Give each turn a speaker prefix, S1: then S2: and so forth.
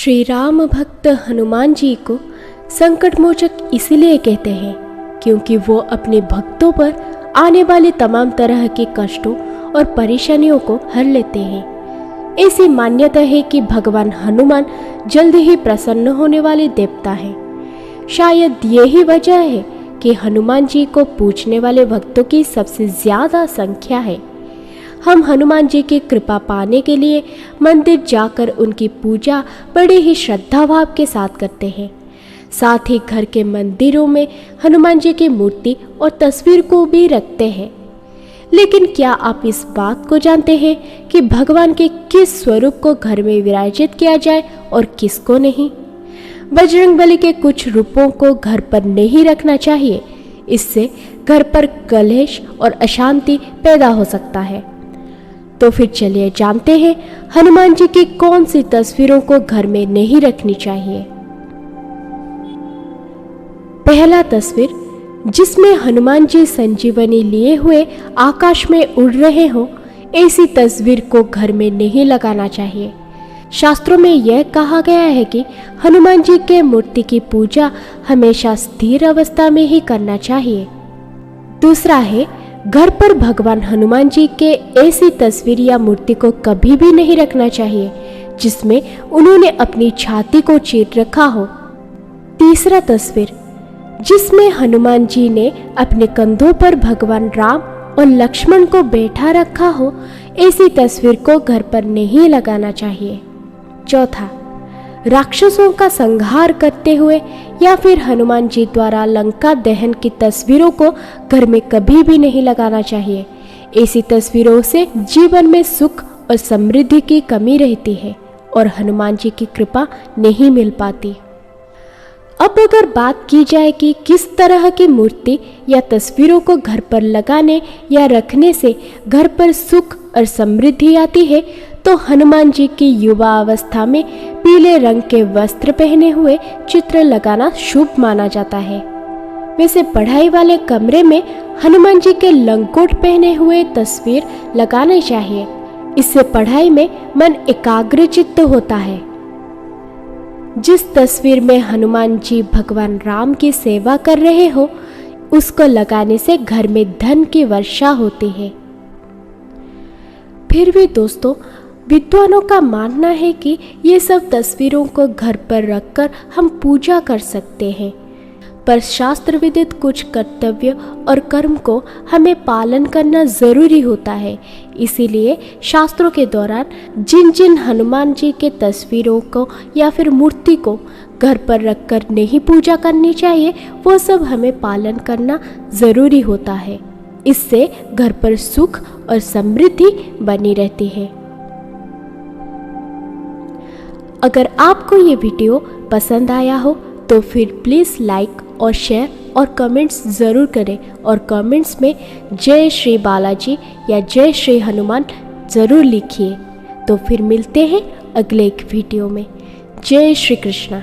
S1: श्री राम भक्त हनुमान जी को संकटमोचक इसलिए कहते हैं क्योंकि वो अपने भक्तों पर आने वाले तमाम तरह के कष्टों और परेशानियों को हर लेते हैं। ऐसी मान्यता है कि भगवान हनुमान जल्द ही प्रसन्न होने वाले देवता हैं। शायद यही वजह है कि हनुमान जी को पूजने वाले भक्तों की सबसे ज़्यादा संख्या है। हम हनुमान जी की कृपा पाने के लिए मंदिर जाकर उनकी पूजा बड़े ही श्रद्धा भाव के साथ करते हैं। साथ ही घर के मंदिरों में हनुमान जी की मूर्ति और तस्वीर को भी रखते हैं। लेकिन क्या आप इस बात को जानते हैं कि भगवान के किस स्वरूप को घर में विराजित किया जाए और किसको नहीं? बजरंगबली के कुछ रूपों को घर पर नहीं रखना चाहिए, इससे घर पर कलेश और अशांति पैदा हो सकता है। तो फिर चलिए जानते हैं हनुमान जी की कौन सी तस्वीरों को घर में नहीं रखनी चाहिए। पहला तस्वीर, जिसमें हनुमान जी संजीवनी लिए हुए आकाश में उड़ रहे हों, ऐसी तस्वीर को घर में नहीं लगाना चाहिए। शास्त्रों में यह कहा गया है कि हनुमान जी के मूर्ति की पूजा हमेशा स्थिर अवस्था में ही करना चाहिए। दूसरा है, घर पर भगवान हनुमान जी के ऐसी तस्वीर या मूर्ति को कभी भी नहीं रखना चाहिए जिसमें उन्होंने अपनी छाती को चीर रखा हो। तीसरा तस्वीर, जिसमें हनुमान जी ने अपने कंधों पर भगवान राम और लक्ष्मण को बैठा रखा हो, ऐसी तस्वीर को घर पर नहीं लगाना चाहिए। चौथा, राक्षसों का संहार करते हुए या फिर हनुमान जी द्वारा लंका दहन की तस्वीरों को घर में कभी भी नहीं लगाना चाहिए। ऐसी तस्वीरों से जीवन में सुख और समृद्धि की कमी रहती है और हनुमान जी की कृपा नहीं मिल पाती। अब अगर बात की जाए कि किस तरह की मूर्ति या तस्वीरों को घर पर लगाने या रखने से घर पर सुख और समृद्धि आती है, तो हनुमान जी की युवा अवस्था में पीले रंग के वस्त्र पहने हुए चित्र लगाना शुभ माना जाता है। वैसे पढ़ाई वाले कमरे में हनुमान जी के लंगोट पहने हुए तस्वीर लगानी चाहिए। इससे पढ़ाई में मन एकाग्रचित्त होता है। जिस तस्वीर में हनुमान जी भगवान राम की सेवा कर रहे हो, उसको लगाने से घर में धन की वर्षा होती है। फिर भी दोस्तों, विद्वानों का मानना है कि ये सब तस्वीरों को घर पर रखकर हम पूजा कर सकते हैं, पर शास्त्र विदित कुछ कर्तव्य और कर्म को हमें पालन करना जरूरी होता है। इसीलिए शास्त्रों के दौरान जिन जिन हनुमान जी के तस्वीरों को या फिर मूर्ति को घर पर रखकर नहीं पूजा करनी चाहिए, वो सब हमें पालन करना जरूरी होता है। इससे घर पर सुख और समृद्धि बनी रहती है। अगर आपको ये वीडियो पसंद आया हो तो फिर प्लीज़ लाइक और शेयर और कमेंट्स ज़रूर करें और कमेंट्स में जय श्री बालाजी या जय श्री हनुमान ज़रूर लिखिए। तो फिर मिलते हैं अगले एक वीडियो में। जय श्री कृष्णा।